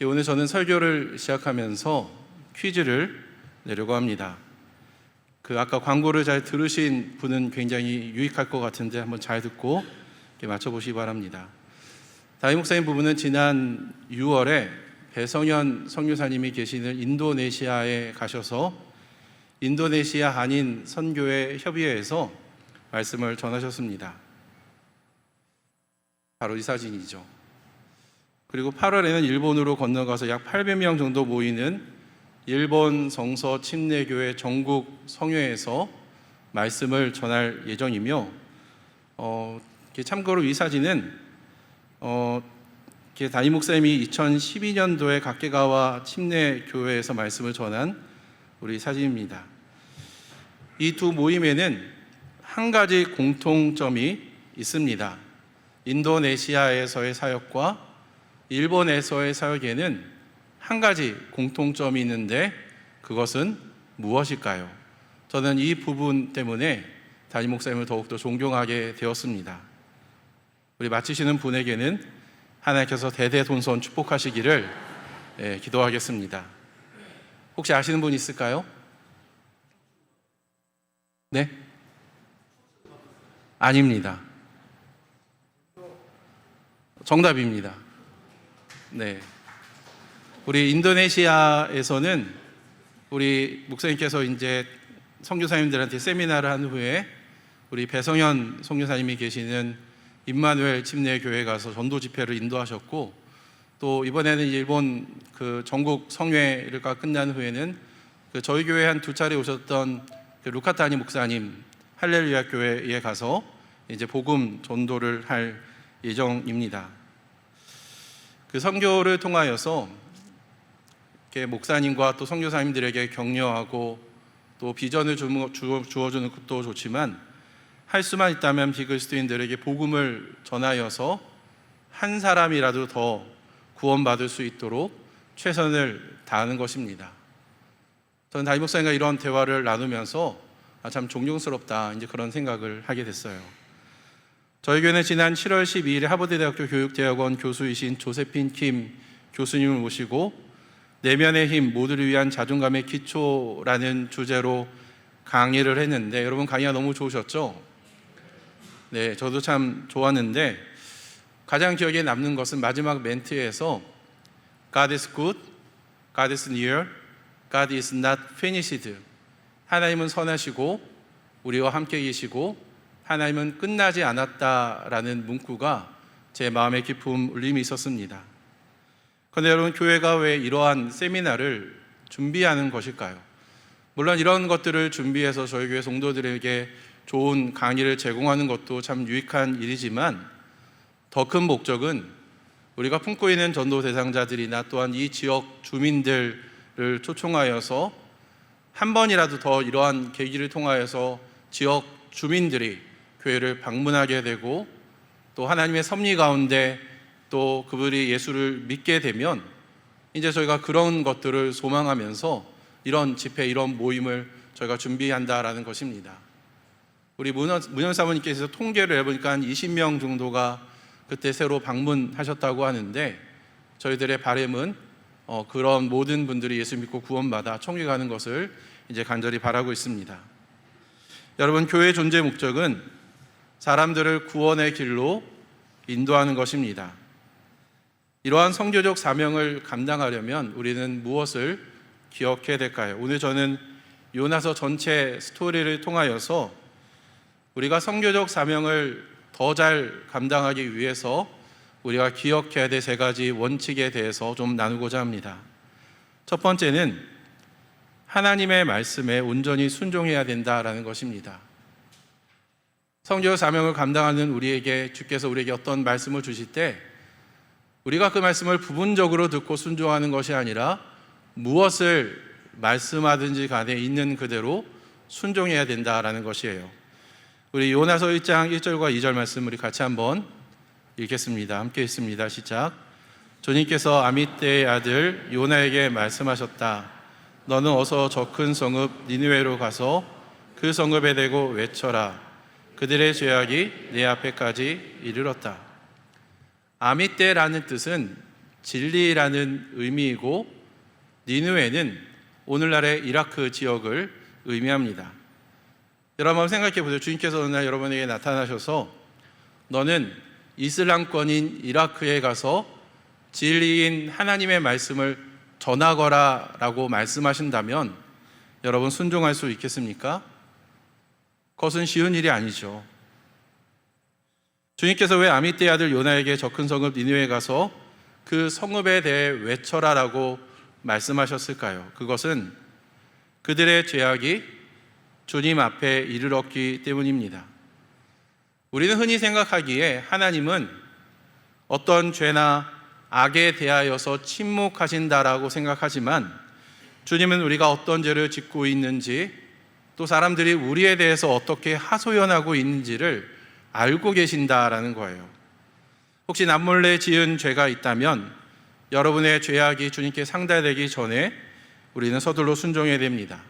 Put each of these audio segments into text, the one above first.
오늘 저는 설교를 시작하면서 퀴즈를 내려고 합니다. 아까 광고를 잘 들으신 분은 굉장히 유익할 것 같은데 한번 잘 듣고 맞춰보시기 바랍니다. 담임 목사님 부부는 지난 6월에 배성현 선교사님이 계시는 인도네시아에 가셔서 인도네시아 한인 선교회 협의회에서 말씀을 전하셨습니다. 바로 이 사진이죠. 그리고 8월에는 일본으로 건너가서 약 800명 정도 모이는 일본 성서 침례교회 전국 성회에서 말씀을 전할 예정이며, 참고로 이 사진은 담임 목사님이 2012년도에 각계가와 침례교회에서 말씀을 전한 우리 사진입니다. 이 두 모임에는 한 가지 공통점이 있습니다. 인도네시아에서의 사역과 일본에서의 사역에는 한 가지 공통점이 있는데 그것은 무엇일까요? 저는 이 부분 때문에 담임 목사님을 더욱더 존경하게 되었습니다. 우리 마치시는 분에게는 하나님께서 대대손손 축복하시기를 기도하겠습니다. 혹시 아시는 분 있을까요? 네? 아닙니다. 정답입니다. 네. 우리 인도네시아에서는 우리 목사님께서 이제 선교사님들한테 세미나를 한 후에 우리 배성현 선교사님이 계시는 임마누엘 침례교회 가서 전도 집회를 인도하셨고, 또 이번에는 일본 전국 성회가 끝난 후에는 저희 교회 한 두 차례 오셨던 루카타니 목사님 할렐루야 교회에 가서 이제 복음 전도를 할 예정입니다. 선교를 통하여서 목사님과 또 선교사님들에게 격려하고 또 비전을 주어주는 것도 좋지만, 할 수만 있다면 비그리스도인들에게 복음을 전하여서 한 사람이라도 더 구원받을 수 있도록 최선을 다하는 것입니다. 저는 담임 목사님과 이런 대화를 나누면서 참 존경스럽다, 이제 그런 생각을 하게 됐어요. 저희 교회는 지난 7월 12일에 하버드대학교 교육대학원 교수이신 조세핀 킴 교수님을 모시고 내면의 힘, 모두를 위한 자존감의 기초라는 주제로 강의를 했는데, 여러분 강의가 너무 좋으셨죠? 네, 저도 참 좋았는데 가장 기억에 남는 것은 마지막 멘트에서 God is good, God is near, God is not finished. 하나님은 선하시고 우리와 함께 계시고 하나님은 끝나지 않았다라는 문구가 제 마음에 깊은 울림이 있었습니다. 그런데 여러분, 교회가 왜 이러한 세미나를 준비하는 것일까요? 물론 이런 것들을 준비해서 저희 교회 성도들에게 좋은 강의를 제공하는 것도 참 유익한 일이지만, 더 큰 목적은 우리가 품고 있는 전도 대상자들이나 또한 이 지역 주민들을 초청하여서 한 번이라도 더 이러한 계기를 통하여서 지역 주민들이 교회를 방문하게 되고, 또 하나님의 섭리 가운데 또 그들이 예수를 믿게 되면 이제 저희가 그런 것들을 소망하면서 이런 집회, 이런 모임을 저희가 준비한다라는 것입니다. 우리 문현 사모님께서 통계를 해보니까 한 20명 정도가 그때 새로 방문하셨다고 하는데, 저희들의 바람은 그런 모든 분들이 예수 믿고 구원받아 천국에 가는 것을 이제 간절히 바라고 있습니다. 여러분, 교회의 존재 목적은 사람들을 구원의 길로 인도하는 것입니다. 이러한 선교적 사명을 감당하려면 우리는 무엇을 기억해야 될까요? 오늘 저는 요나서 전체 스토리를 통하여서 우리가 선교적 사명을 더 잘 감당하기 위해서 우리가 기억해야 될 세 가지 원칙에 대해서 좀 나누고자 합니다. 첫 번째는 하나님의 말씀에 온전히 순종해야 된다라는 것입니다. 선교적 사명을 감당하는 우리에게 주께서 우리에게 어떤 말씀을 주실 때 우리가 그 말씀을 부분적으로 듣고 순종하는 것이 아니라 무엇을 말씀하든지 간에 있는 그대로 순종해야 된다라는 것이에요. 우리 요나서 1장 1절과 2절 말씀 우리 같이 한번 읽겠습니다. 함께 읽습니다. 시작. 주님께서 아미떼의 아들 요나에게 말씀하셨다. 너는 어서 저 큰 성읍 니느웨로 가서 그 성읍에 대고 외쳐라. 그들의 죄악이 내 앞에까지 이르렀다. 아미떼라는 뜻은 진리라는 의미이고 니느웨는 오늘날의 이라크 지역을 의미합니다. 여러분 한번 생각해 보세요. 주님께서 어느 날 여러분에게 나타나셔서 너는 이슬람권인 이라크에 가서 진리인 하나님의 말씀을 전하거라 라고 말씀하신다면 여러분 순종할 수 있겠습니까? 그것은 쉬운 일이 아니죠. 주님께서 왜 아미떼의 아들 요나에게 저 큰 성읍 니느웨에 가서 그 성읍에 대해 외쳐라라고 말씀하셨을까요? 그것은 그들의 죄악이 주님 앞에 이르렀기 때문입니다. 우리는 흔히 생각하기에 하나님은 어떤 죄나 악에 대하여서 침묵하신다라고 생각하지만 주님은 우리가 어떤 죄를 짓고 있는지 또 사람들이 우리에 대해서 어떻게 하소연하고 있는지를 알고 계신다라는 거예요. 혹시 남몰래 지은 죄가 있다면 여러분의 죄악이 주님께 상달되기 전에 우리는 서둘러 순종해야 됩니다.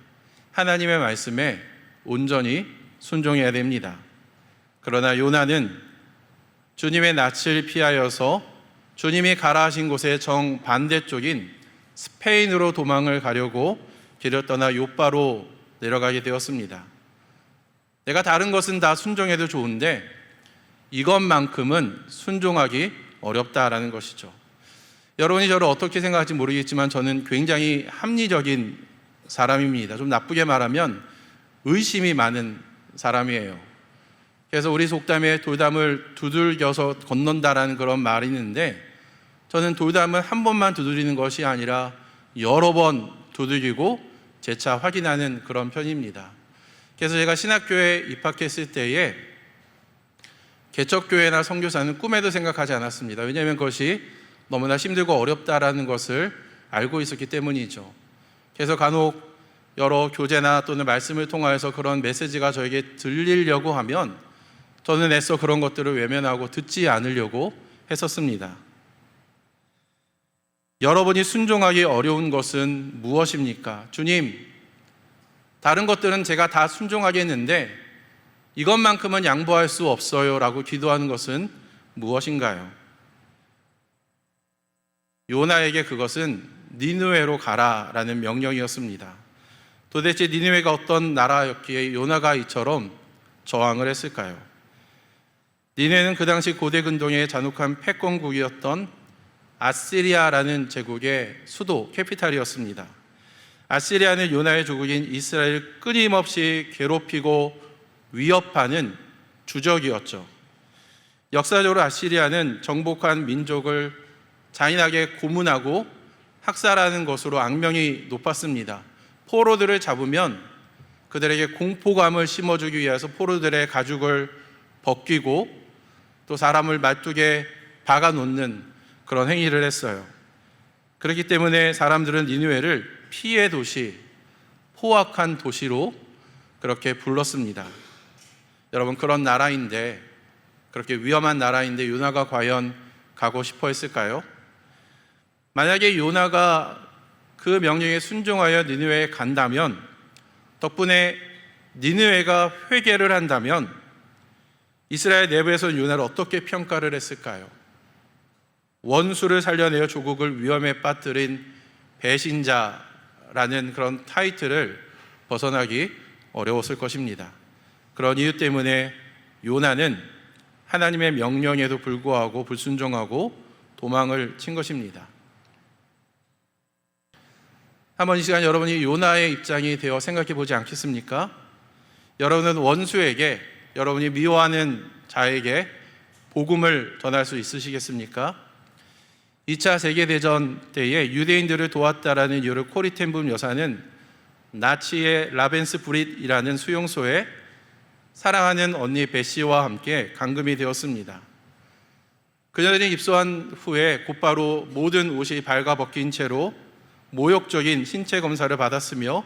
하나님의 말씀에 온전히 순종해야 됩니다. 그러나 요나는 주님의 낯을 피하여서 주님이 가라 하신 곳의 정반대쪽인 스페인으로 도망을 가려고 길을 떠나 요빠로 내려가게 되었습니다. 내가 다른 것은 다 순종해도 좋은데 이것만큼은 순종하기 어렵다라는 것이죠. 여러분이 저를 어떻게 생각할지 모르겠지만 저는 굉장히 합리적인 사람입니다. 좀 나쁘게 말하면 의심이 많은 사람이에요. 그래서 우리 속담에 돌담을 두들겨서 건넌다라는 그런 말이 있는데 저는 돌담을 한 번만 두드리는 것이 아니라 여러 번 두들기고 재차 확인하는 그런 편입니다. 그래서 제가 신학교에 입학했을 때에 개척교회나 선교사는 꿈에도 생각하지 않았습니다. 왜냐하면 그것이 너무나 힘들고 어렵다라는 것을 알고 있었기 때문이죠. 그래서 간혹 여러 교제나 또는 말씀을 통하여서 그런 메시지가 저에게 들리려고 하면 저는 애써 그런 것들을 외면하고 듣지 않으려고 했었습니다. 여러분이 순종하기 어려운 것은 무엇입니까? 주님, 다른 것들은 제가 다 순종하겠는데 이것만큼은 양보할 수 없어요 라고 기도하는 것은 무엇인가요? 요나에게 그것은 니느웨로 가라라는 명령이었습니다. 도대체 니느웨가 어떤 나라였기에 요나가 이처럼 저항을 했을까요? 니느웨는 그 당시 고대 근동의 잔혹한 패권국이었던 아시리아라는 제국의 수도 캐피탈이었습니다. 아시리아는 요나의 조국인 이스라엘을 끊임없이 괴롭히고 위협하는 주적이었죠. 역사적으로 아시리아는 정복한 민족을 잔인하게 고문하고 학살하는 것으로 악명이 높았습니다. 포로들을 잡으면 그들에게 공포감을 심어주기 위해서 포로들의 가죽을 벗기고 또 사람을 말뚝에 박아놓는 그런 행위를 했어요. 그렇기 때문에 사람들은 니느웨를 피의 도시, 포악한 도시로 그렇게 불렀습니다. 여러분, 그런 나라인데, 그렇게 위험한 나라인데 요나가 과연 가고 싶어 했을까요? 만약에 요나가 그 명령에 순종하여 니느웨에 간다면, 덕분에 니느웨가 회개를 한다면 이스라엘 내부에서는 요나를 어떻게 평가를 했을까요? 원수를 살려내어 조국을 위험에 빠뜨린 배신자라는 그런 타이틀을 벗어나기 어려웠을 것입니다. 그런 이유 때문에 요나는 하나님의 명령에도 불구하고 불순종하고 도망을 친 것입니다. 한번 이 시간 여러분이 요나의 입장이 되어 생각해 보지 않겠습니까? 여러분은 원수에게, 여러분이 미워하는 자에게 복음을 전할 수 있으시겠습니까? 2차 세계대전 때에 유대인들을 도왔다라는 이유로 코리텐붐 여사는 나치의 라벤스브릿이라는 수용소에 사랑하는 언니 베시와 함께 감금이 되었습니다. 그녀들이 입소한 후에 곧바로 모든 옷이 발가벗긴 채로 모욕적인 신체 검사를 받았으며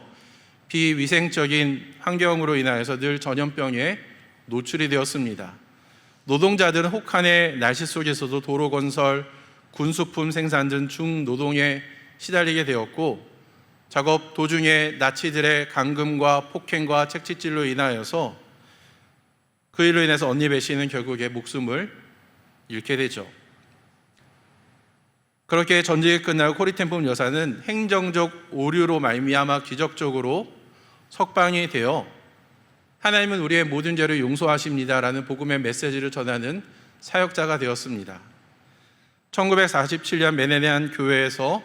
비위생적인 환경으로 인하여서 늘 전염병에 노출이 되었습니다. 노동자들은 혹한의 날씨 속에서도 도로 건설, 군수품 생산 등 중노동에 시달리게 되었고 작업 도중에 나치들의 감금과 폭행과 채찍질로 인하여서 그 일로 인해서 언니 베시는 결국에 목숨을 잃게 되죠. 그렇게 전쟁이 끝나고 코리텐품 여사는 행정적 오류로 말미암아 기적적으로 석방이 되어 하나님은 우리의 모든 죄를 용서하십니다라는 복음의 메시지를 전하는 사역자가 되었습니다. 1947년 메네네안 교회에서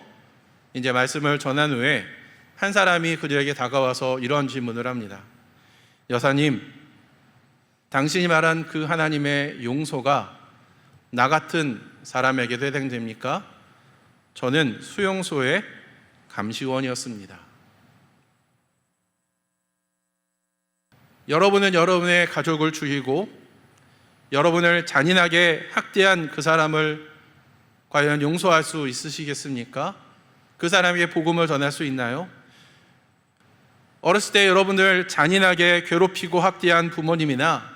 이제 말씀을 전한 후에 한 사람이 그들에게 다가와서 이런 질문을 합니다. 여사님, 당신이 말한 그 하나님의 용서가 나 같은 사람에게도 해당됩니까? 저는 수용소의 감시원이었습니다. 여러분은 여러분의 가족을 죽이고 여러분을 잔인하게 학대한 그 사람을 과연 용서할 수 있으시겠습니까? 그 사람에게 복음을 전할 수 있나요? 어렸을 때 여러분을 잔인하게 괴롭히고 학대한 부모님이나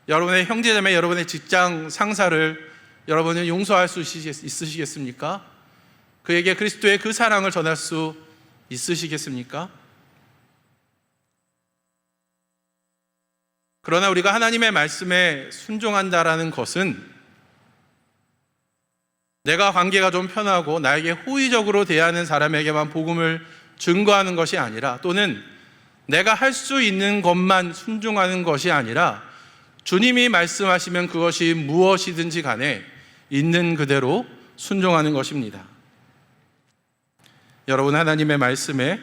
여러분의 형제자매, 여러분의 직장 상사를 여러분은 용서할 수 있으시겠습니까? 그에게 그리스도의 그 사랑을 전할 수 있으시겠습니까? 그러나 우리가 하나님의 말씀에 순종한다라는 것은 내가 관계가 좀 편하고 나에게 호의적으로 대하는 사람에게만 복음을 증거하는 것이 아니라, 또는 내가 할 수 있는 것만 순종하는 것이 아니라 주님이 말씀하시면 그것이 무엇이든지 간에 있는 그대로 순종하는 것입니다. 여러분, 하나님의 말씀에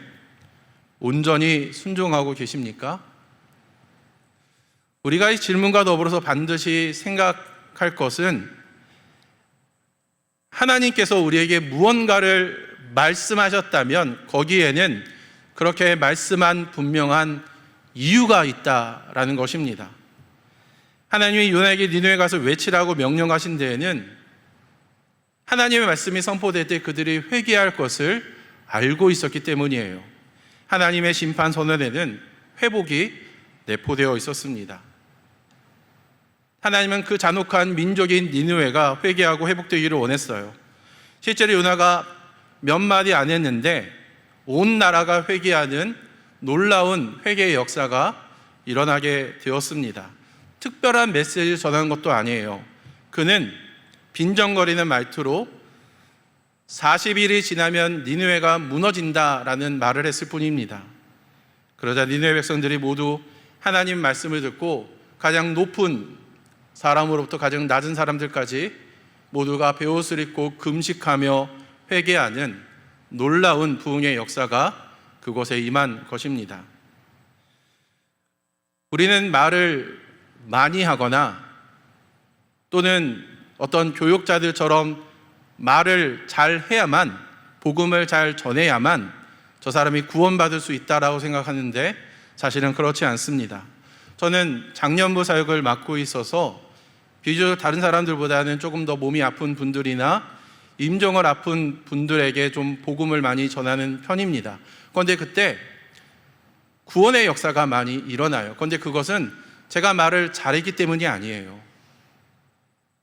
온전히 순종하고 계십니까? 우리가 이 질문과 더불어서 반드시 생각할 것은 하나님께서 우리에게 무언가를 말씀하셨다면 거기에는 그렇게 말씀한 분명한 이유가 있다라는 것입니다. 하나님이 요나에게 니느웨에 가서 외치라고 명령하신 데에는 하나님의 말씀이 선포될 때 그들이 회개할 것을 알고 있었기 때문이에요. 하나님의 심판 선언에는 회복이 내포되어 있었습니다. 하나님은 그 잔혹한 민족인 니느웨가 회개하고 회복되기를 원했어요. 실제로 요나가 몇 마디 안 했는데 온 나라가 회개하는 놀라운 회개의 역사가 일어나게 되었습니다. 특별한 메시지를 전하는 것도 아니에요. 그는 빈정거리는 말투로 40일이 지나면 니느웨가 무너진다라는 말을 했을 뿐입니다. 그러자 니느웨 백성들이 모두 하나님 말씀을 듣고 가장 높은 사람으로부터 가장 낮은 사람들까지 모두가 베옷을 입고 금식하며 회개하는 놀라운 부흥의 역사가 그곳에 임한 것입니다. 우리는 말을 많이 하거나 또는 어떤 교육자들처럼 말을 잘 해야만, 복음을 잘 전해야만 저 사람이 구원받을 수 있다라고 생각하는데 사실은 그렇지 않습니다. 저는 장년부 사역을 맡고 있어서 비교적 다른 사람들보다는 조금 더 몸이 아픈 분들이나 임종을 아픈 분들에게 좀 복음을 많이 전하는 편입니다. 그런데 그때 구원의 역사가 많이 일어나요. 그런데 그것은 제가 말을 잘했기 때문이 아니에요.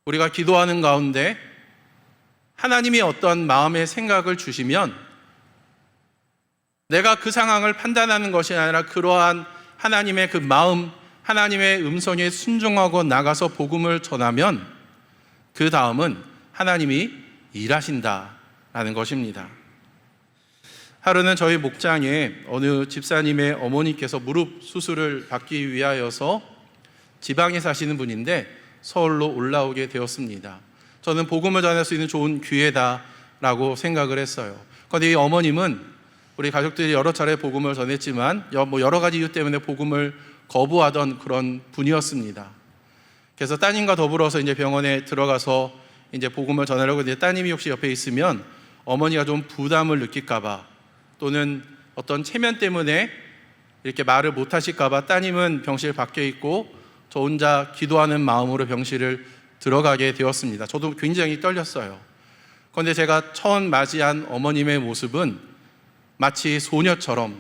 우리가 기도하는 가운데 하나님이 어떤 마음의 생각을 주시면 내가 그 상황을 판단하는 것이 아니라 그러한 하나님의 그 마음, 하나님의 음성에 순종하고 나가서 복음을 전하면 그 다음은 하나님이 일하신다라는 것입니다. 하루는 저희 목장에 어느 집사님의 어머니께서 무릎 수술을 받기 위하여서 지방에 사시는 분인데 서울로 올라오게 되었습니다. 저는 복음을 전할 수 있는 좋은 기회다라고 생각을 했어요. 그런데 이 어머님은 우리 가족들이 여러 차례 복음을 전했지만 여러 가지 이유 때문에 복음을 거부하던 그런 분이었습니다. 그래서 따님과 더불어서 이제 병원에 들어가서 이제 복음을 전하려고 했는데 따님이 혹시 옆에 있으면 어머니가 좀 부담을 느낄까봐 또는 어떤 체면 때문에 이렇게 말을 못 하실까봐 따님은 병실 밖에 있고 저 혼자 기도하는 마음으로 병실을 들어가게 되었습니다. 저도 굉장히 떨렸어요. 그런데 제가 처음 맞이한 어머님의 모습은 마치 소녀처럼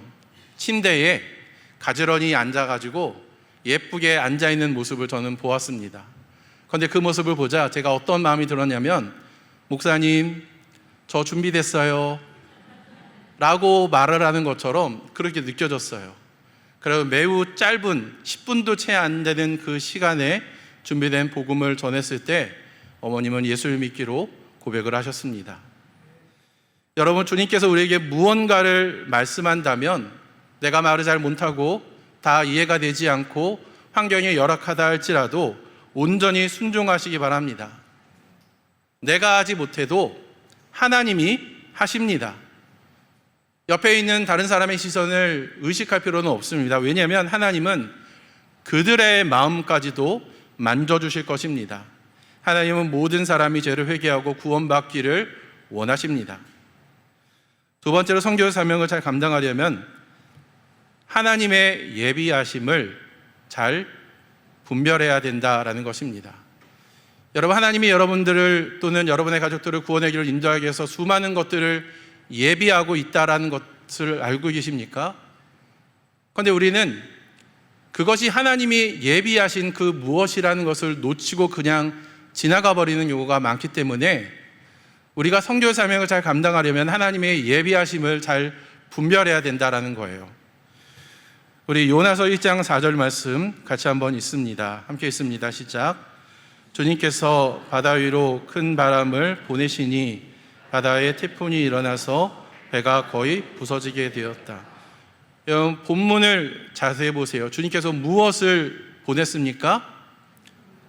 침대에 가지런히 앉아가지고 예쁘게 앉아있는 모습을 저는 보았습니다. 그런데 그 모습을 보자 제가 어떤 마음이 들었냐면, 목사님, 저 준비됐어요 라고 말을 하는 것처럼 그렇게 느껴졌어요. 그리고 매우 짧은 10분도 채 안 되는 그 시간에 준비된 복음을 전했을 때 어머님은 예수를 믿기로 고백을 하셨습니다. 여러분, 주님께서 우리에게 무언가를 말씀한다면 내가 말을 잘 못하고 다 이해가 되지 않고 환경이 열악하다 할지라도 온전히 순종하시기 바랍니다. 내가 하지 못해도 하나님이 하십니다. 옆에 있는 다른 사람의 시선을 의식할 필요는 없습니다. 왜냐하면 하나님은 그들의 마음까지도 만져주실 것입니다. 하나님은 모든 사람이 죄를 회개하고 구원받기를 원하십니다. 두 번째로 선교 사명을 잘 감당하려면 하나님의 예비하심을 잘 분별해야 된다라는 것입니다. 여러분, 하나님이 여러분들을 또는 여러분의 가족들을 구원의 길을 인도하기 위해서 수많은 것들을 예비하고 있다라는 것을 알고 계십니까? 그런데 우리는 그것이 하나님이 예비하신 그 무엇이라는 것을 놓치고 그냥 지나가 버리는 경우가 많기 때문에 우리가 선교 사명을 잘 감당하려면 하나님의 예비하심을 잘 분별해야 된다라는 거예요. 우리 요나서 1장 4절 말씀 같이 한번 읽습니다. 함께 읽습니다. 시작. 주님께서 바다 위로 큰 바람을 보내시니 바다에 태풍이 일어나서 배가 거의 부서지게 되었다. 여러분, 본문을 자세히 보세요. 주님께서 무엇을 보냈습니까?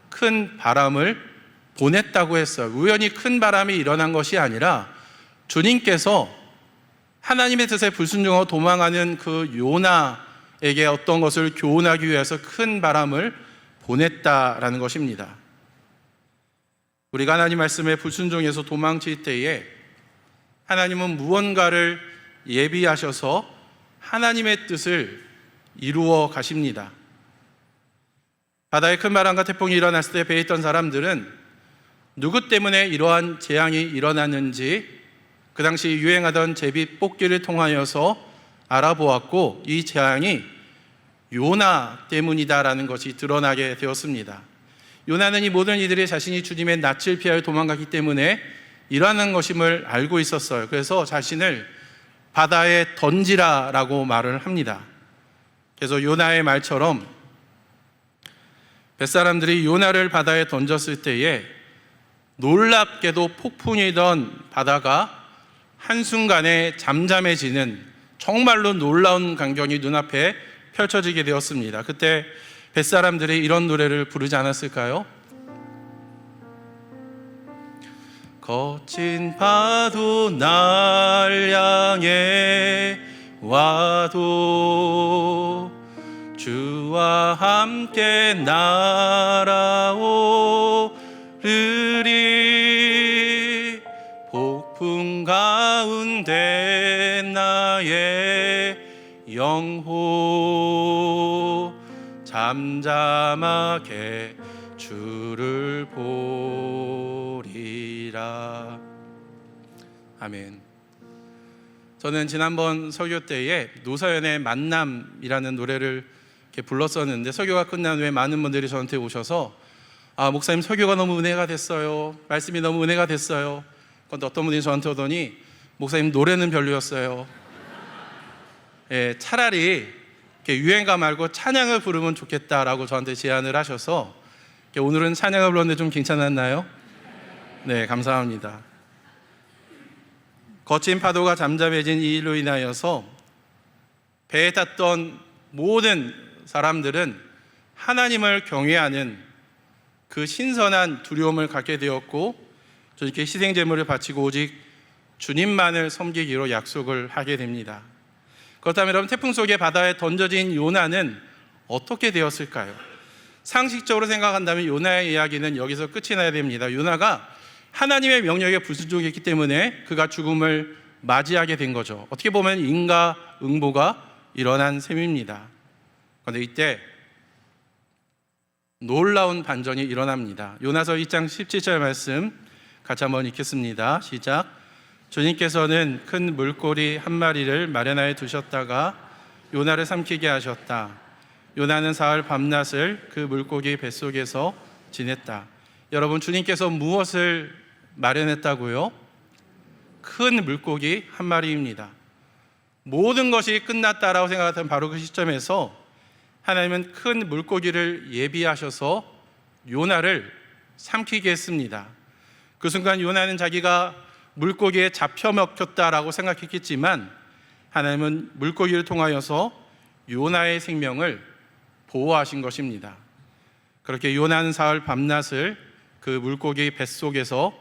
큰 바람을 보냈다고 했어요. 우연히 큰 바람이 일어난 것이 아니라 주님께서 하나님의 뜻에 불순종하고 도망하는 그 요나에게 어떤 것을 교훈하기 위해서 큰 바람을 보냈다라는 것입니다. 우리가 하나님 말씀에 불순종해서 도망칠 때에 하나님은 무언가를 예비하셔서 하나님의 뜻을 이루어 가십니다. 바다에 큰 바람과 태풍이 일어났을 때 배에 있던 사람들은 누구 때문에 이러한 재앙이 일어났는지 그 당시 유행하던 제비 뽑기를 통하여서 알아보았고 이 재앙이 요나 때문이다라는 것이 드러나게 되었습니다. 요나는 이 모든 이들이 자신이 주님의 낯을 피하여 도망갔기 때문에 일어나는 것임을 알고 있었어요. 그래서 자신을 바다에 던지라라고 말을 합니다. 그래서 요나의 말처럼 뱃사람들이 요나를 바다에 던졌을 때에 놀랍게도 폭풍이던 바다가 한순간에 잠잠해지는 정말로 놀라운 광경이 눈앞에 펼쳐지게 되었습니다. 그때 뱃사람들이 이런 노래를 부르지 않았을까요? 거친 파도 날 향해 와도 주와 함께 날아오르리 폭풍 가운데 나의 영혼 잠잠하게 주를 보리라. 아멘. 저는 지난번 설교 때에 노사연의 만남이라는 노래를 이렇게 불렀었는데 설교가 끝난 후에 많은 분들이 저한테 오셔서 목사님 설교가 너무 은혜가 됐어요. 말씀이 너무 은혜가 됐어요. 그런데 어떤 분이 저한테 오더니 목사님 노래는 별로였어요. 차라리 유행가 말고 찬양을 부르면 좋겠다라고 저한테 제안을 하셔서 오늘은 찬양을 불렀는데 좀 괜찮았나요? 네, 감사합니다. 거친 파도가 잠잠해진 이 일로 인하여서 배에 탔던 모든 사람들은 하나님을 경외하는 그 신선한 두려움을 갖게 되었고 주님께 희생제물을 바치고 오직 주님만을 섬기기로 약속을 하게 됩니다. 그렇다면 여러분, 태풍 속의 바다에 던져진 요나는 어떻게 되었을까요? 상식적으로 생각한다면 요나의 이야기는 여기서 끝이 나야 됩니다. 요나가 하나님의 명령에 불순종했기 때문에 그가 죽음을 맞이하게 된 거죠. 어떻게 보면 인과응보가 일어난 셈입니다. 그런데 이때 놀라운 반전이 일어납니다. 요나서 2장 17절 말씀 같이 한번 읽겠습니다. 시작. 주님께서는 큰 물고기 한 마리를 마련하여 두셨다가 요나를 삼키게 하셨다. 요나는 사흘 밤낮을 그 물고기 뱃속에서 지냈다. 여러분, 주님께서 무엇을 마련했다고요? 큰 물고기 한 마리입니다. 모든 것이 끝났다라고 생각했던 바로 그 시점에서 하나님은 큰 물고기를 예비하셔서 요나를 삼키게 했습니다. 그 순간 요나는 자기가 물고기에 잡혀 먹혔다라고 생각했겠지만 하나님은 물고기를 통하여서 요나의 생명을 보호하신 것입니다. 그렇게 요나는 사흘 밤낮을 그 물고기 뱃속에서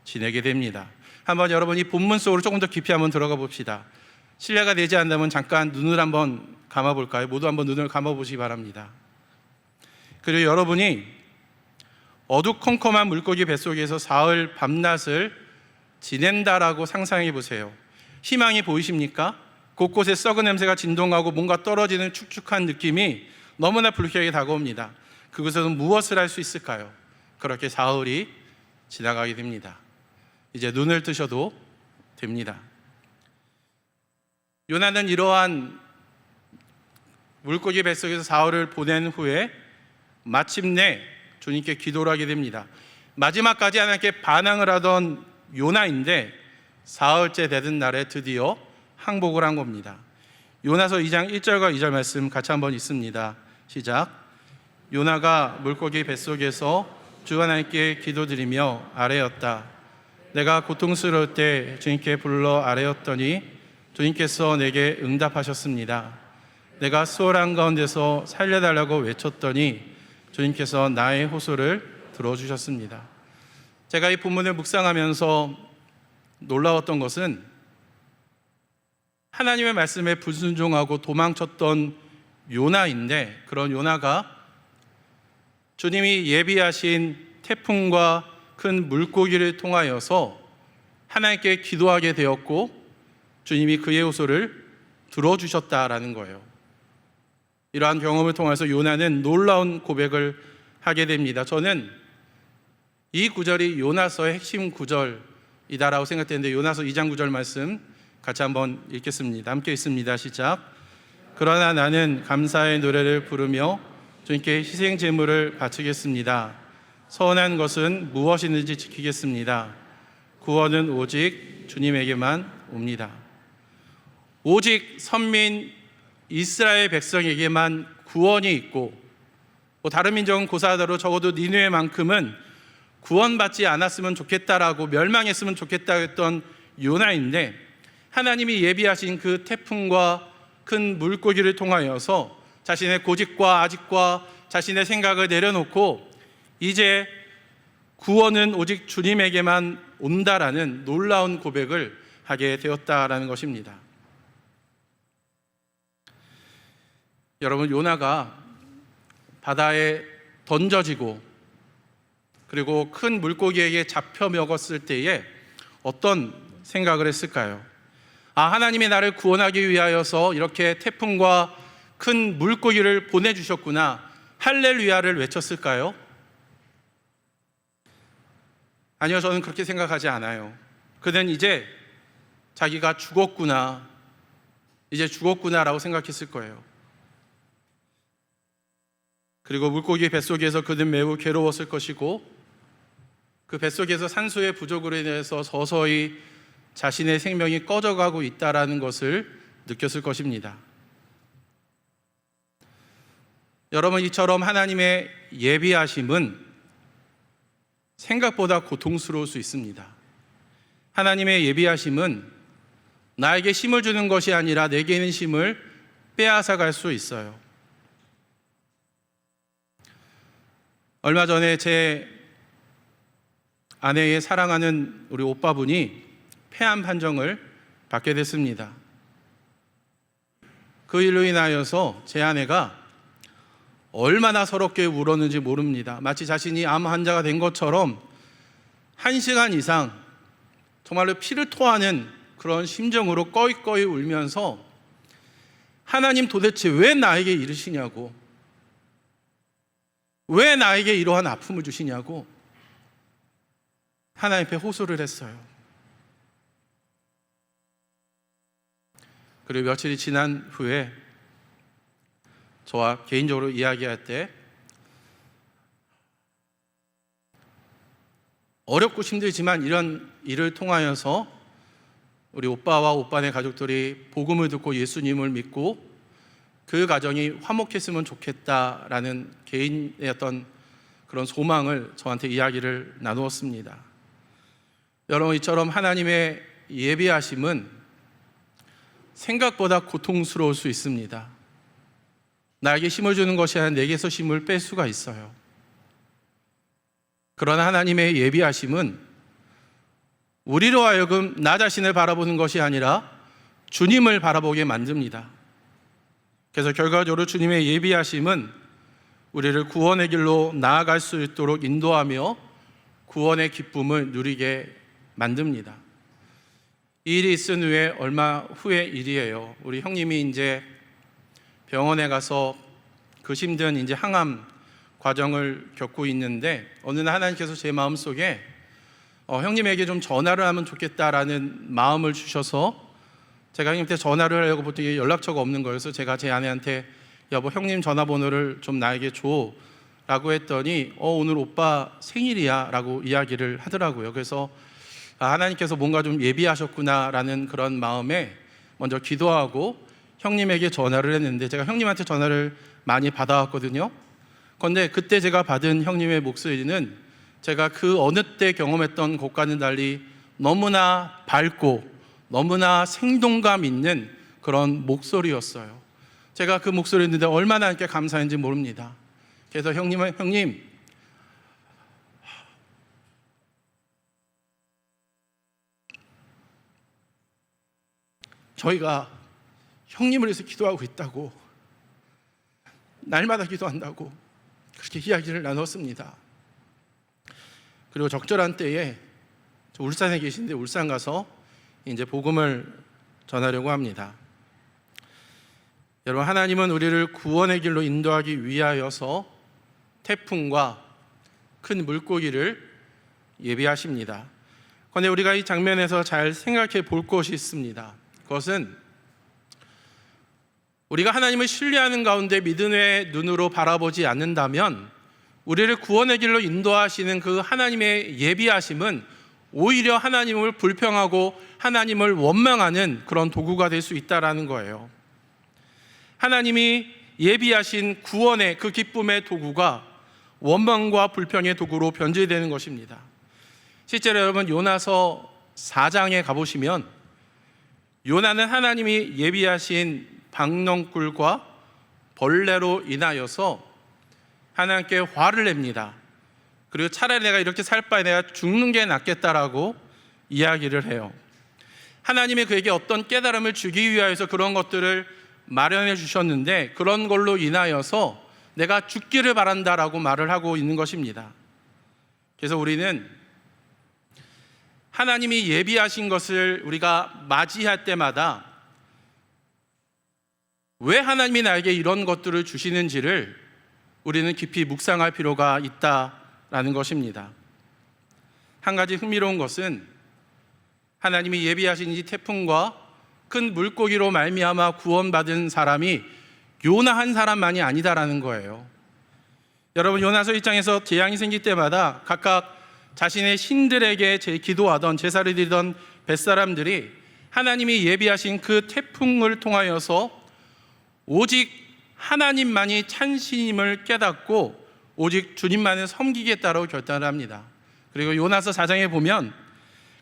지내게 됩니다. 한번 여러분 이 본문 속으로 조금 더 깊이 한번 들어가 봅시다. 실례가 되지 않다면 잠깐 눈을 한번 감아 볼까요? 모두 한번 눈을 감아 보시기 바랍니다. 그리고 여러분이 어두컴컴한 물고기 뱃속에서 사흘 밤낮을 지낸다라고 상상해 보세요. 희망이 보이십니까? 곳곳에 썩은 냄새가 진동하고 뭔가 떨어지는 축축한 느낌이 너무나 불쾌하게 다가옵니다. 그곳에서 무엇을 할 수 있을까요? 그렇게 사흘이 지나가게 됩니다. 이제 눈을 뜨셔도 됩니다. 요나는 이러한 물고기 뱃속에서 사흘을 보낸 후에 마침내 주님께 기도를 하게 됩니다. 마지막까지 하나님께 반항을 하던 요나인데 사흘째 되던 날에 드디어 항복을 한 겁니다. 요나서 2장 1절과 2절 말씀 같이 한번 읽습니다. 시작. 요나가 물고기 뱃속에서 주 하나님께 기도드리며 아뢰었다. 내가 고통스러울 때 주님께 불러 아뢰었더니 주님께서 내게 응답하셨습니다. 내가 수월한 가운데서 살려달라고 외쳤더니 주님께서 나의 호소를 들어주셨습니다. 제가 이 본문을 묵상하면서 놀라웠던 것은 하나님의 말씀에 불순종하고 도망쳤던 요나인데, 그런 요나가 주님이 예비하신 태풍과 큰 물고기를 통하여서 하나님께 기도하게 되었고 주님이 그의 호소를 들어주셨다라는 거예요. 이러한 경험을 통해서 요나는 놀라운 고백을 하게 됩니다. 저는 이 구절이 요나서의 핵심 구절이다라고 생각되는데, 요나서 2장 9절 말씀 같이 한번 읽겠습니다. 함께 읽습니다. 시작. 그러나 나는 감사의 노래를 부르며 주님께 희생 제물을 바치겠습니다. 선한 것은 무엇이든지 지키겠습니다. 구원은 오직 주님에게만 옵니다. 오직 선민 이스라엘 백성에게만 구원이 있고, 다른 민족은 고사하더라도 적어도 니느웨만큼은 구원받지 않았으면 좋겠다라고, 멸망했으면 좋겠다 했던 요나인데, 하나님이 예비하신 그 태풍과 큰 물고기를 통하여서 자신의 고집과 아집과 자신의 생각을 내려놓고 이제 구원은 오직 주님에게만 온다라는 놀라운 고백을 하게 되었다라는 것입니다. 여러분, 요나가 바다에 던져지고 그리고 큰 물고기에게 잡혀 먹었을 때에 어떤 생각을 했을까요? 하나님이 나를 구원하기 위하여서 이렇게 태풍과 큰 물고기를 보내주셨구나, 할렐루야를 외쳤을까요? 아니요, 저는 그렇게 생각하지 않아요. 그는 이제 자기가 죽었구나, 이제 죽었구나라고 생각했을 거예요. 그리고 물고기 뱃속에서 그는 매우 괴로웠을 것이고, 그 뱃속에서 산소의 부족으로 인해서 서서히 자신의 생명이 꺼져가고 있다는 것을 느꼈을 것입니다. 여러분, 이처럼 하나님의 예비하심은 생각보다 고통스러울 수 있습니다. 하나님의 예비하심은 나에게 힘을 주는 것이 아니라 내게 있는 힘을 빼앗아갈 수 있어요. 얼마 전에 제 아내의 사랑하는 우리 오빠분이 폐암 판정을 받게 됐습니다. 그 일로 인하여서 제 아내가 얼마나 서럽게 울었는지 모릅니다. 마치 자신이 암 환자가 된 것처럼 1시간 이상 정말로 피를 토하는 그런 심정으로 꺼이꺼이 울면서 하나님 도대체 왜 나에게 이러시냐고, 왜 나에게 이러한 아픔을 주시냐고 하나님 앞에 호소를 했어요. 그리고 며칠이 지난 후에 저와 개인적으로 이야기할 때 어렵고 힘들지만 이런 일을 통하여서 우리 오빠와 오빠네 가족들이 복음을 듣고 예수님을 믿고 그 가정이 화목했으면 좋겠다라는 개인의 어떤 그런 소망을 저한테 이야기를 나누었습니다. 여러분, 이처럼 하나님의 예비하심은 생각보다 고통스러울 수 있습니다. 나에게 힘을 주는 것이 아니라 내게서 힘을 뺄 수가 있어요. 그러나 하나님의 예비하심은 우리로 하여금 나 자신을 바라보는 것이 아니라 주님을 바라보게 만듭니다. 그래서 결과적으로 주님의 예비하심은 우리를 구원의 길로 나아갈 수 있도록 인도하며 구원의 기쁨을 누리게 만듭니다. 이 일이 있은 후에 얼마 후의 일이에요. 우리 형님이 이제 병원에 가서 그 힘든 이제 항암 과정을 겪고 있는데, 어느 날 하나님께서 제 마음속에 형님에게 좀 전화를 하면 좋겠다라는 마음을 주셔서 제가 형님한테 전화를 하려고 보통 연락처가 없는 거여서 제가 제 아내한테 여보, 형님 전화번호를 좀 나에게 줘 라고 했더니 오늘 오빠 생일이야 라고 이야기를 하더라고요. 그래서 하나님께서 뭔가 좀 예비하셨구나 라는 그런 마음에 먼저 기도하고 형님에게 전화를 했는데, 제가 형님한테 전화를 많이 받아왔거든요. 그런데 그때 제가 받은 형님의 목소리는 제가 그 어느 때 경험했던 것과는 달리 너무나 밝고 너무나 생동감 있는 그런 목소리였어요. 제가 그 목소리를 듣는데 얼마나 이렇게 감사한지 모릅니다. 그래서 형님 저희가 형님을 위해서 기도하고 있다고, 날마다 기도한다고 그렇게 이야기를 나눴습니다. 그리고 적절한 때에 울산에 계신데 울산 가서 이제 복음을 전하려고 합니다. 여러분, 하나님은 우리를 구원의 길로 인도하기 위하여서 태풍과 큰 물고기를 예비하십니다. 그런데 우리가 이 장면에서 잘 생각해 볼 것이 있습니다. 그것은 우리가 하나님을 신뢰하는 가운데 믿음의 눈으로 바라보지 않는다면 우리를 구원의 길로 인도하시는 그 하나님의 예비하심은 오히려 하나님을 불평하고 하나님을 원망하는 그런 도구가 될 수 있다는 거예요. 하나님이 예비하신 구원의 그 기쁨의 도구가 원망과 불평의 도구로 변질되는 것입니다. 실제로 여러분, 요나서 4장에 가보시면 요나는 하나님이 예비하신 박넝꿀과 벌레로 인하여서 하나님께 화를 냅니다. 그리고 차라리 내가 이렇게 살 바에 내가 죽는 게 낫겠다라고 이야기를 해요. 하나님이 그에게 어떤 깨달음을 주기 위하여서 그런 것들을 마련해 주셨는데, 그런 걸로 인하여서 내가 죽기를 바란다라고 말을 하고 있는 것입니다. 그래서 우리는 하나님이 예비하신 것을 우리가 맞이할 때마다 왜 하나님이 나에게 이런 것들을 주시는지를 우리는 깊이 묵상할 필요가 있다라는 것입니다. 한 가지 흥미로운 것은 하나님이 예비하신 이 태풍과 큰 물고기로 말미암아 구원받은 사람이 요나 한 사람만이 아니다라는 거예요. 여러분, 요나서 1장에서 재앙이 생길 때마다 각각 자신의 신들에게 기도하던, 제사를 드리던 뱃사람들이 하나님이 예비하신 그 태풍을 통하여서 오직 하나님만이 찬신임을 깨닫고 오직 주님만을 섬기겠다고 결단을 합니다. 그리고 요나서 4장에 보면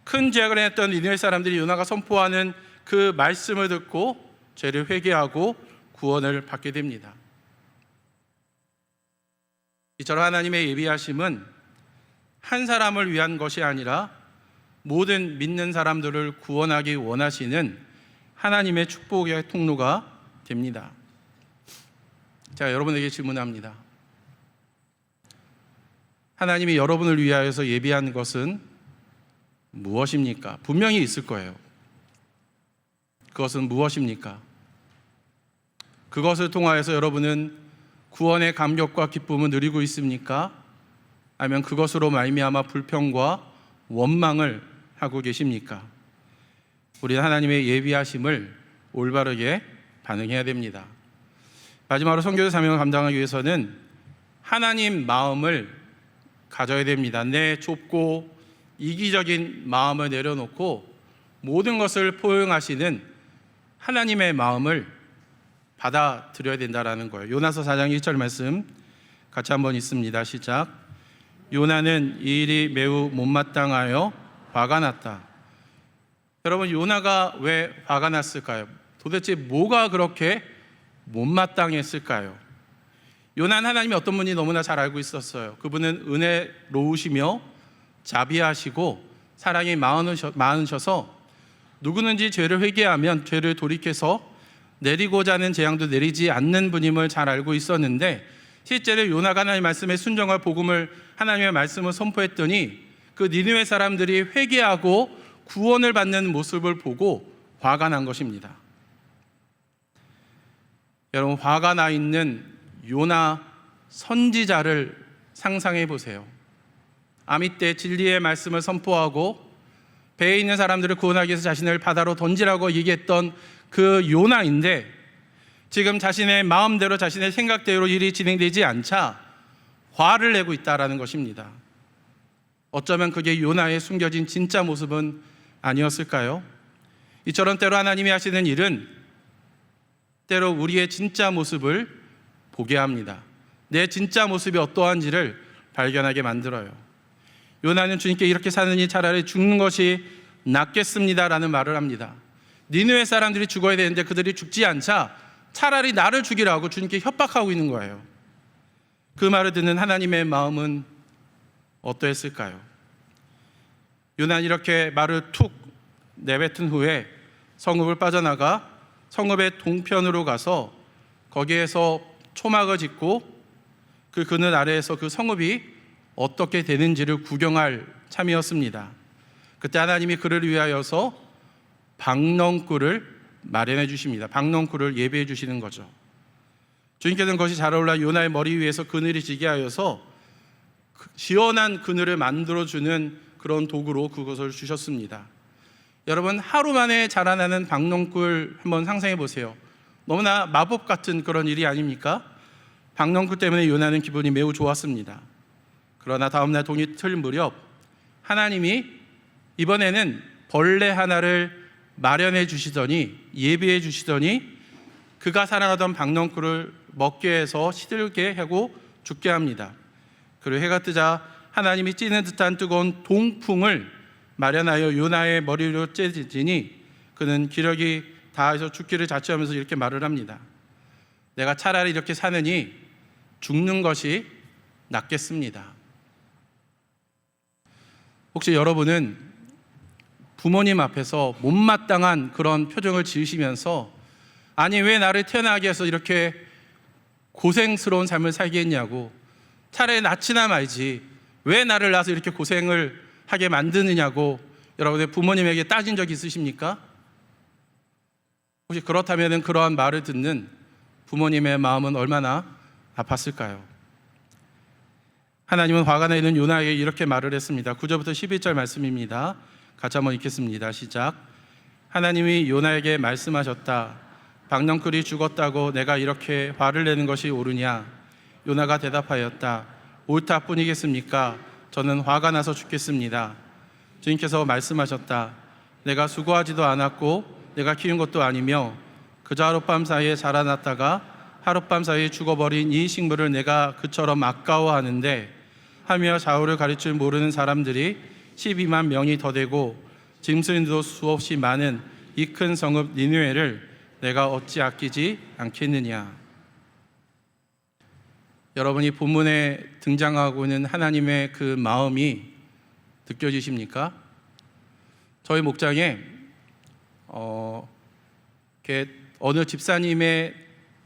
큰 죄악을 했던 니느웨 사람들이 요나가 선포하는 그 말씀을 듣고 죄를 회개하고 구원을 받게 됩니다. 이처럼 하나님의 예비하심은 한 사람을 위한 것이 아니라 모든 믿는 사람들을 구원하기 원하시는 하나님의 축복의 통로가 됩니다. 제가 여러분에게 질문합니다. 하나님이 여러분을 위하여서 예비한 것은 무엇입니까? 분명히 있을 거예요. 그것은 무엇입니까? 그것을 통하여서 여러분은 구원의 감격과 기쁨을 누리고 있습니까? 아니면 그것으로 말미암아 불평과 원망을 하고 계십니까? 우리는 하나님의 예비하심을 올바르게 반응해야 됩니다. 마지막으로 선교사 사명을 감당하기 위해서는 하나님 마음을 가져야 됩니다. 내 좁고 이기적인 마음을 내려놓고 모든 것을 포용하시는 하나님의 마음을 받아들여야 된다는 거예요. 요나서 4장 1절 말씀 같이 한번 읽습니다. 시작. 요나는 이 일이 매우 못마땅하여 화가 났다. 여러분, 요나가 왜 화가 났을까요? 도대체 뭐가 그렇게 못마땅했을까요? 요나는 하나님이 어떤 분이 너무나 잘 알고 있었어요. 그분은 은혜로우시며 자비하시고 사랑이 많으셔서 누구든지 죄를 회개하면 죄를 돌이켜서 내리고자 하는 재앙도 내리지 않는 분임을 잘 알고 있었는데, 실제로 요나가 하나님의 말씀에 순종할 복음을, 하나님의 말씀을 선포했더니 그 니느웨 사람들이 회개하고 구원을 받는 모습을 보고 화가 난 것입니다. 여러분, 화가 나 있는 요나 선지자를 상상해 보세요. 아미 때 진리의 말씀을 선포하고 배에 있는 사람들을 구원하기 위해서 자신을 바다로 던지라고 얘기했던 그 요나인데, 지금 자신의 마음대로 자신의 생각대로 일이 진행되지 않자 화를 내고 있다라는 것입니다. 어쩌면 그게 요나의 숨겨진 진짜 모습은 아니었을까요? 이처럼 때로 하나님이 하시는 일은 때로 우리의 진짜 모습을 보게 합니다. 내 진짜 모습이 어떠한지를 발견하게 만들어요. 요나는 주님께 이렇게 사느니 차라리 죽는 것이 낫겠습니다라는 말을 합니다. 니느웨 사람들이 죽어야 되는데 그들이 죽지 않자 차라리 나를 죽이라고 주님께 협박하고 있는 거예요. 그 말을 듣는 하나님의 마음은 어떠했을까요? 요나는 이렇게 말을 툭 내뱉은 후에 성읍을 빠져나가 성읍의 동편으로 가서 거기에서 초막을 짓고 그 그늘 아래에서 그 성읍이 어떻게 되는지를 구경할 참이었습니다. 그때 하나님이 그를 위하여서 박넝쿨을 마련해 주십니다. 박넝쿨을 예배해 주시는 거죠. 주님께서는 그것이 잘 어울려 요나의 머리 위에서 그늘이 지게 하여서 시원한 그늘을 만들어주는 그런 도구로 그것을 주셨습니다. 여러분, 하루 만에 자라나는 박넝쿨 한번 상상해 보세요. 너무나 마법 같은 그런 일이 아닙니까? 박넝쿨 때문에 요나는 기분이 매우 좋았습니다. 그러나 다음날 동이 틀 무렵 하나님이 이번에는 벌레 하나를 마련해 주시더니, 예비해 주시더니 그가 사랑하던 박넝쿨을 먹게 해서 시들게 하고 죽게 합니다. 그리고 해가 뜨자 하나님이 찌는 듯한 뜨거운 동풍을 마련하여 요나의 머리로 쬐지니 그는 기력이 다해서 죽기를 자처하면서 이렇게 말을 합니다. 내가 차라리 이렇게 사느니 죽는 것이 낫겠습니다. 혹시 여러분은 부모님 앞에서 못마땅한 그런 표정을 지으시면서 아니 왜 나를 태어나게 해서 이렇게 고생스러운 삶을 살게 했냐고, 차라리 낳지나 말지 왜 나를 낳아서 이렇게 고생을 하게 만드느냐고 여러분의 부모님에게 따진 적 있으십니까? 혹시 그렇다면 그러한 말을 듣는 부모님의 마음은 얼마나 아팠을까요? 하나님은 화가 나 있는 요나에게 이렇게 말을 했습니다. 9절부터 11절 말씀입니다. 같이 한번 읽겠습니다. 시작. 하나님이 요나에게 말씀하셨다. 박넝쿨이 죽었다고 내가 이렇게 화를 내는 것이 옳으냐? 요나가 대답하였다. 옳다 뿐이겠습니까? 저는 화가 나서 죽겠습니다. 주님께서 말씀하셨다. 내가 수고하지도 않았고 내가 키운 것도 아니며 그저 하룻밤 사이에 자라났다가 하룻밤 사이에 죽어버린 이 식물을 내가 그처럼 아까워하는데 하며 좌우를 가릴 줄 모르는 사람들이 12만 명이 더 되고 짐승도 수없이 많은 이 큰 성읍 니느웨를 내가 어찌 아끼지 않겠느냐. 여러분이 본문에 등장하고 있는 하나님의 그 마음이 느껴지십니까? 저희 목장에 어느 집사님의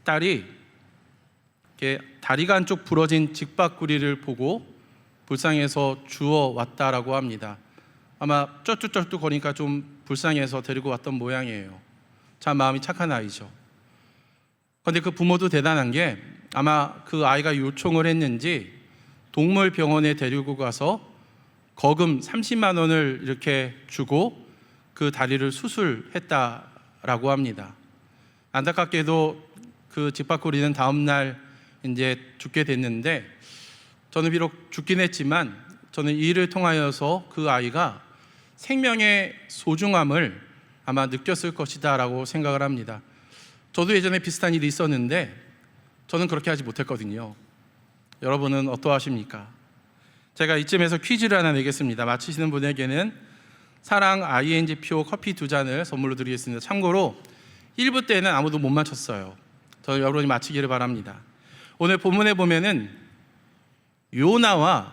딸이 다리가 한쪽 부러진 직박구리를 보고 불쌍해서 주워 왔다라고 합니다. 아마 쩔뚝쩔뚝 거리니까 좀 불쌍해서 데리고 왔던 모양이에요. 참 마음이 착한 아이죠. 그런데 그 부모도 대단한 게 아마 그 아이가 요청을 했는지 동물병원에 데리고 가서 거금 30만 원을 이렇게 주고 그 다리를 수술했다라고 합니다. 안타깝게도 그 직박구리는 다음날 이제 죽게 됐는데, 저는 비록 죽긴 했지만 저는 이 일을 통하여서 그 아이가 생명의 소중함을 아마 느꼈을 것이다 라고 생각을 합니다. 저도 예전에 비슷한 일이 있었는데 저는 그렇게 하지 못했거든요. 여러분은 어떠하십니까? 제가 이쯤에서 퀴즈를 하나 내겠습니다. 맞히시는 분에게는 사랑 INGPO 커피 2잔을 선물로 드리겠습니다. 참고로 1부 때는 아무도 못 맞췄어요. 저 여러분이 맞히기를 바랍니다. 오늘 본문에 보면은 요나와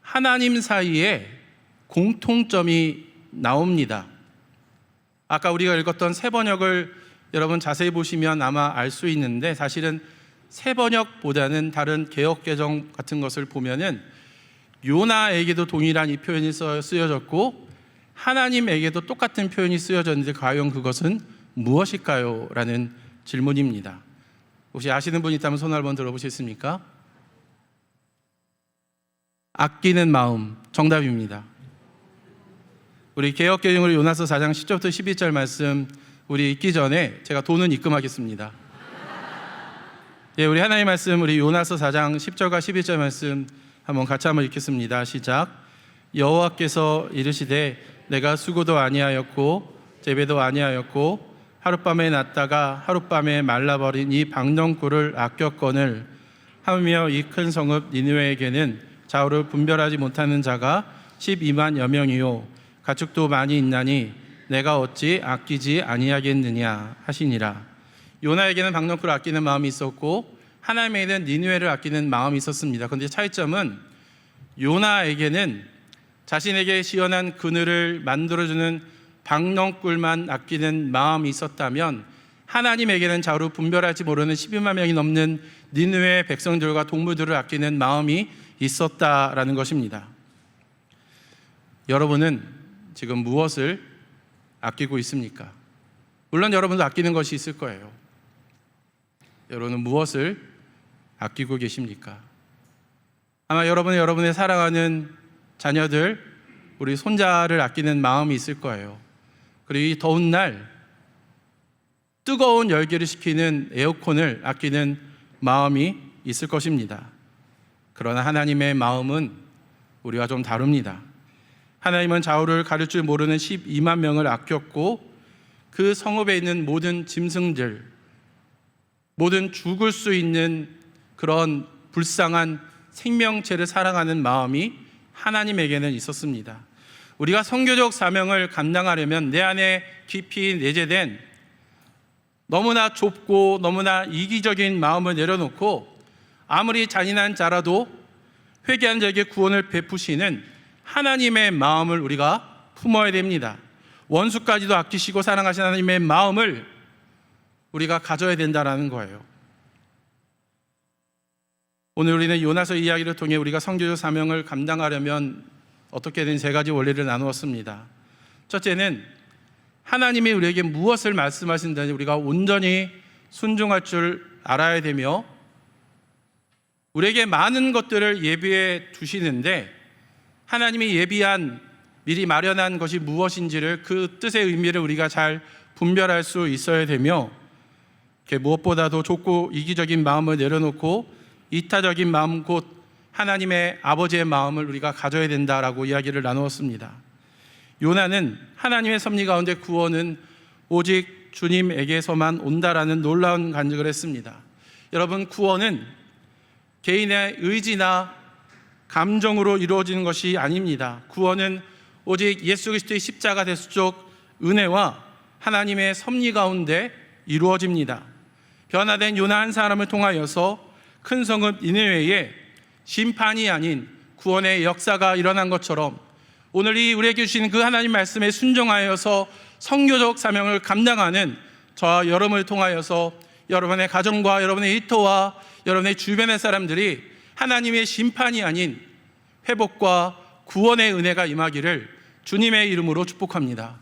하나님 사이에 공통점이 나옵니다. 아까 우리가 읽었던 세번역을 여러분 자세히 보시면 아마 알 수 있는데, 사실은 세번역보다는 다른 개역개정 같은 것을 보면은 요나에게도 동일한 이 표현이 쓰여졌고 하나님에게도 똑같은 표현이 쓰여졌는데 과연 그것은 무엇일까요? 라는 질문입니다. 혹시 아시는 분 있다면 손 한번 들어보시겠습니까? 아끼는 마음, 정답입니다. 우리 개역개정으로 요나서 4장 10절부터 12절 말씀 우리 읽기 전에 제가 돈은 입금하겠습니다. 예, 우리 하나님 말씀, 우리 요나서 4장 10절과 11절 말씀 같이 한번 읽겠습니다. 시작. 여호와께서 이르시되 내가 수고도 아니하였고 재배도 아니하였고 하룻밤에 났다가 하룻밤에 말라버린 이 박넝쿨을 아꼈거늘 하며 이 큰 성읍 니느웨에게는 좌우를 분별하지 못하는 자가 12만여 명이요 가축도 많이 있나니 내가 어찌 아끼지 아니하겠느냐 하시니라. 요나에게는 박넝쿨을 아끼는 마음이 있었고 하나님에게는 니느웨를 아끼는 마음이 있었습니다. 그런데 차이점은 요나에게는 자신에게 시원한 그늘을 만들어주는 박넝쿨만 아끼는 마음이 있었다면 하나님에게는 좌우를 분별하지 모르는 12만 명이 넘는 니느웨 백성들과 동물들을 아끼는 마음이 있었다라는 것입니다. 여러분은 지금 무엇을 아끼고 있습니까? 물론 여러분도 아끼는 것이 있을 거예요. 여러분은 무엇을 아끼고 계십니까? 아마 여러분은 여러분의 사랑하는 자녀들, 우리 손자를 아끼는 마음이 있을 거예요. 그리고 이 더운 날 뜨거운 열기를 식히는 에어컨을 아끼는 마음이 있을 것입니다. 그러나 하나님의 마음은 우리와 좀 다릅니다. 하나님은 좌우를 가릴 줄 모르는 12만 명을 아꼈고 그 성읍에 있는 모든 짐승들, 모든 죽을 수 있는 그런 불쌍한 생명체를 사랑하는 마음이 하나님에게는 있었습니다. 우리가 선교적 사명을 감당하려면 내 안에 깊이 내재된 너무나 좁고 너무나 이기적인 마음을 내려놓고 아무리 잔인한 자라도 회개한 자에게 구원을 베푸시는 하나님의 마음을 우리가 품어야 됩니다. 원수까지도 아끼시고 사랑하시는 하나님의 마음을 우리가 가져야 된다는 거예요. 오늘 우리는 요나서 이야기를 통해 우리가 선교적 사명을 감당하려면 어떻게 된 세 가지 원리를 나누었습니다. 첫째는 하나님이 우리에게 무엇을 말씀하신다니 우리가 온전히 순종할 줄 알아야 되며, 우리에게 많은 것들을 예비해 두시는데 하나님이 예비한, 미리 마련한 것이 무엇인지를, 그 뜻의 의미를 우리가 잘 분별할 수 있어야 되며, 무엇보다도 좁고 이기적인 마음을 내려놓고 이타적인 마음, 곧 하나님의 아버지의 마음을 우리가 가져야 된다라고 이야기를 나누었습니다. 요나는 하나님의 섭리 가운데 구원은 오직 주님에게서만 온다라는 놀라운 간증을 했습니다. 여러분, 구원은 개인의 의지나 감정으로 이루어지는 것이 아닙니다. 구원은 오직 예수 그리스도의 십자가 대속적 은혜와 하나님의 섭리 가운데 이루어집니다. 변화된 요나 한 사람을 통하여서 큰 성읍 니느웨에 심판이 아닌 구원의 역사가 일어난 것처럼 오늘 이 우리에게 주시는 그 하나님 말씀에 순종하여서 선교적 사명을 감당하는 저와 여러분을 통하여서 여러분의 가정과 여러분의 일터와 여러분의 주변의 사람들이 하나님의 심판이 아닌 회복과 구원의 은혜가 임하기를 주님의 이름으로 축복합니다.